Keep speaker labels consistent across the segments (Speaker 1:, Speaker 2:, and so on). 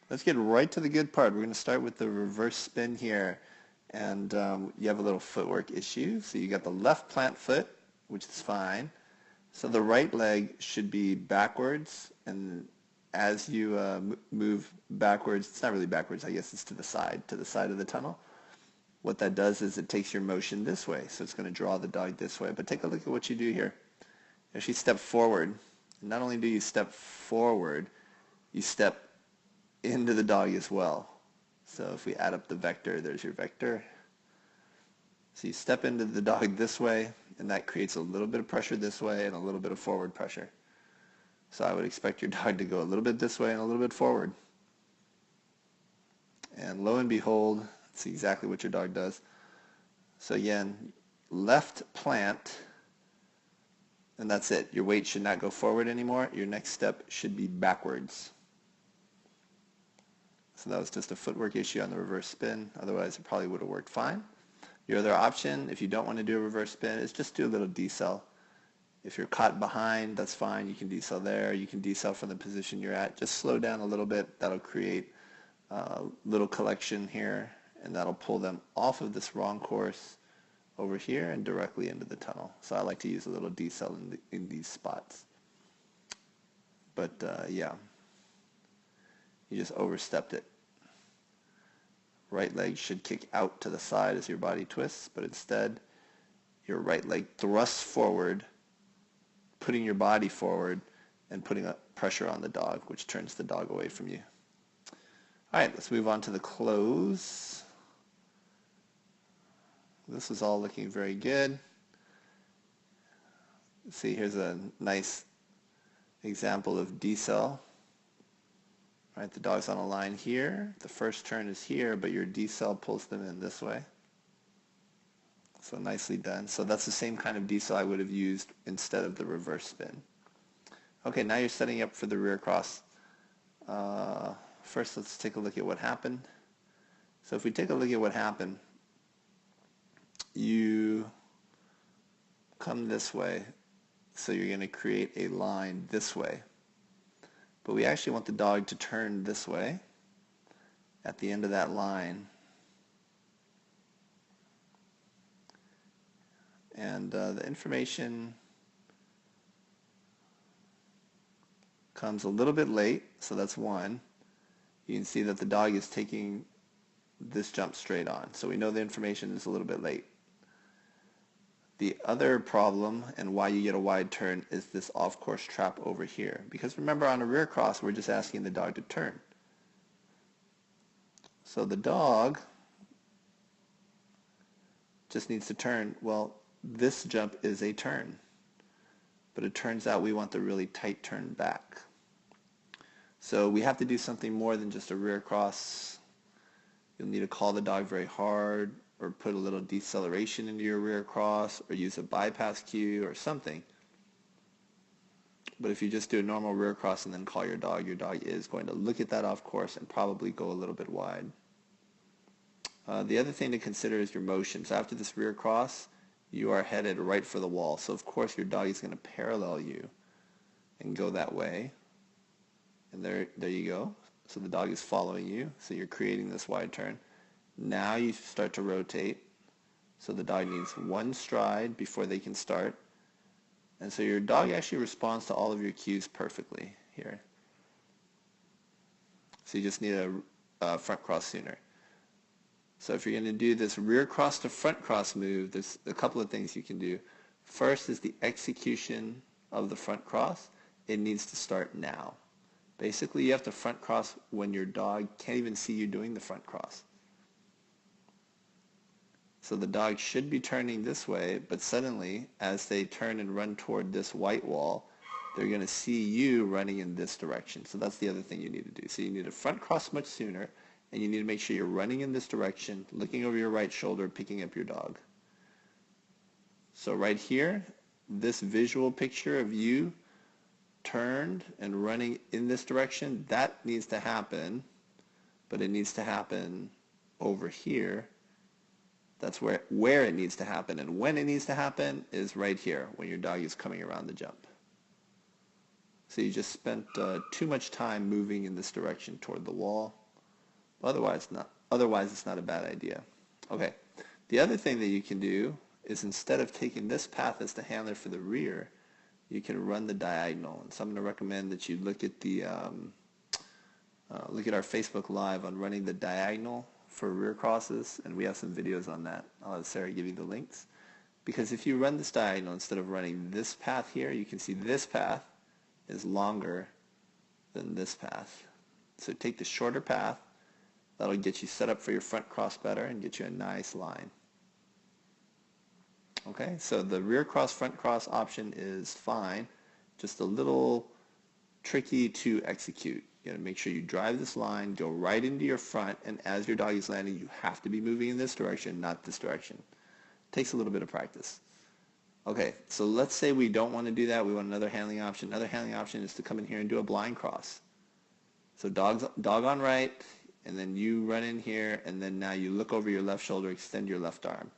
Speaker 1: Let's get right to the good part. We're going to start with the reverse spin here. And you have a little footwork issue. So you got the left plant foot, which is fine. So the right leg should be backwards. And as you move backwards, it's not really backwards, I guess it's to the side of the tunnel. What that does is it takes your motion this way. So it's going to draw the dog this way. But take a look at what you do here. If you step forward, not only do you step forward, you step into the dog as well. So if we add up the vector, there's your vector. So you step into the dog this way, and that creates a little bit of pressure this way and a little bit of forward pressure. So I would expect your dog to go a little bit this way and a little bit forward. And lo and behold, that's exactly what your dog does. So again, left plant, and that's it. Your weight should not go forward anymore. Your next step should be backwards. So that was just a footwork issue on the reverse spin. Otherwise, it probably would have worked fine. Your other option, if you don't want to do a reverse spin, is just do a little decel. If you're caught behind, that's fine. You can decel there. You can decel from the position you're at. Just slow down a little bit. That'll create a little collection here, and that'll pull them off of this wrong course over here and directly into the tunnel. So I like to use a little decel in these spots. But yeah. You just overstepped it. Right leg should kick out to the side as your body twists, but instead your right leg thrusts forward, putting your body forward and putting a pressure on the dog, which turns the dog away from you. All right, let's move on to the close. This is all looking very good. See, here's a nice example of decel. Right, the dog's on a line here. The first turn is here, but your decel pulls them in this way. So nicely done. So that's the same kind of decel I would have used instead of the reverse spin. Okay, now you're setting up for the rear cross. First, let's take a look at what happened. So if we take a look at what happened, you come this way. So you're going to create a line this way. But we actually want the dog to turn this way at the end of that line. And the information comes a little bit late, so that's one. You can see that the dog is taking this jump straight on. So we know the information is a little bit late. The other problem and why you get a wide turn is this off-course trap over here. Because remember, on a rear cross, we're just asking the dog to turn. So the dog just needs to turn. Well, this jump is a turn. But it turns out we want the really tight turn back. So we have to do something more than just a rear cross. You'll need to call the dog very hard, or put a little deceleration into your rear cross, or use a bypass cue or something. But if you just do a normal rear cross and then call your dog is going to look at that off course and probably go a little bit wide. The other thing to consider is your motion. So after this rear cross, you are headed right for the wall. So of course your dog is going to parallel you and go that way. And there you go. So the dog is following you. So you're creating this wide turn. Now you start to rotate, so the dog needs one stride before they can start. And so your dog actually responds to all of your cues perfectly here. So you just need a front cross sooner. So if you're going to do this rear cross to front cross move, there's a couple of things you can do. First is the execution of the front cross. It needs to start now. Basically, you have to front cross when your dog can't even see you doing the front cross. So the dog should be turning this way, but suddenly, as they turn and run toward this white wall, they're going to see you running in this direction. So that's the other thing you need to do. So you need to front cross much sooner, and you need to make sure you're running in this direction, looking over your right shoulder, picking up your dog. So right here, this visual picture of you turned and running in this direction, that needs to happen, but it needs to happen over here. That's where it needs to happen, and when it needs to happen is right here, when your dog is coming around the jump. So you just spent too much time moving in this direction toward the wall. Otherwise it's not a bad idea. Okay. The other thing that you can do is instead of taking this path as the handler for the rear, you can run the diagonal. And so I'm going to recommend that you look at the look at our Facebook Live on running the diagonal for rear crosses, and we have some videos on that. I'll have Sarah give you the links. Because if you run this diagonal instead of running this path here, you can see this path is longer than this path. So take the shorter path. That'll get you set up for your front cross better and get you a nice line. Okay, so the rear cross, front cross option is fine, just a little tricky to execute. You gotta make sure you drive this line, go right into your front, and as your dog is landing, you have to be moving in this direction, not this direction. Takes a little bit of practice. Okay, so let's say we don't want to do that. We want another handling option. Another handling option is to come in here and do a blind cross. So dog on right, and then you run in here, and then now you look over your left shoulder, extend your left arm.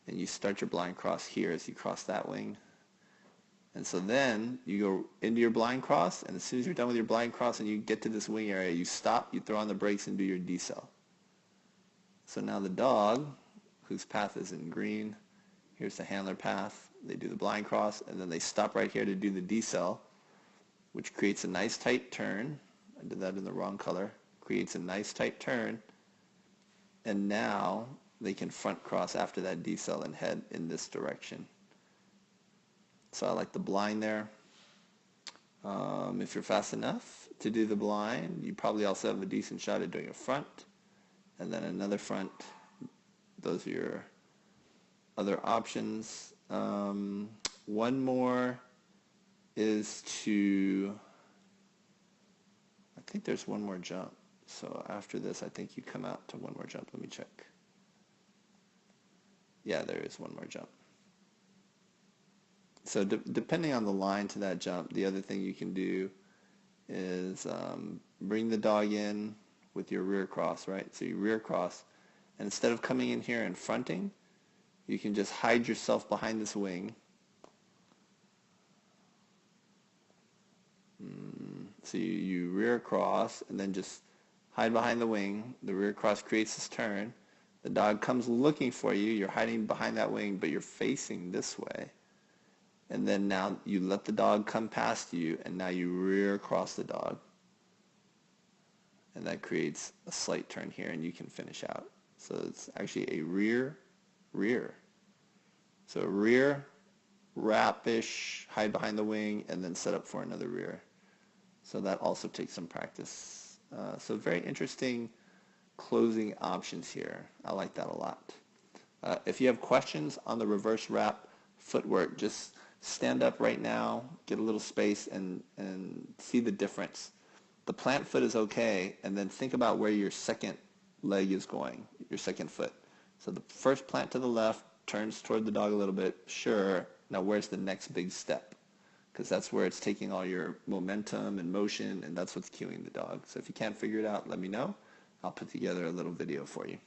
Speaker 1: And you start your blind cross here as you cross that wing. And so then you go into your blind cross, and as soon as you're done with your blind cross and you get to this wing area, you stop, you throw on the brakes, and do your decel. So now the dog, whose path is in green, here's the handler path, they do the blind cross, and then they stop right here to do the decel, which creates a nice tight turn. I did that in the wrong color. Creates a nice tight turn, and now they can front cross after that decel and head in this direction. So I like the blind there. If you're fast enough to do the blind, you probably also have a decent shot at doing a front and then another front. Those are your other options. One more is to, I think there's one more jump. So after this, I think you come out to one more jump. Let me check. Yeah, there is one more jump. So depending on the line to that jump, the other thing you can do is bring the dog in with your rear cross, right? So you rear cross, and instead of coming in here and fronting, you can just hide yourself behind this wing. So you rear cross and then just hide behind the wing. The rear cross creates this turn. The dog comes looking for you. You're hiding behind that wing, but you're facing this way. And then now you let the dog come past you, and now you rear across the dog. And that creates a slight turn here, and you can finish out. So it's actually a rear, rear. So rear, wrap-ish, hide behind the wing, and then set up for another rear. So that also takes some practice. So very interesting closing options here. I like that a lot. If you have questions on the reverse wrap footwork, just stand up right now, get a little space, and see the difference. The plant foot is okay, and then think about where your second leg is going, your second foot. So the first plant to the left turns toward the dog a little bit. Sure. Now where's the next big step? Because that's where it's taking all your momentum and motion, and that's what's cueing the dog. So if you can't figure it out, let me know. I'll put together a little video for you.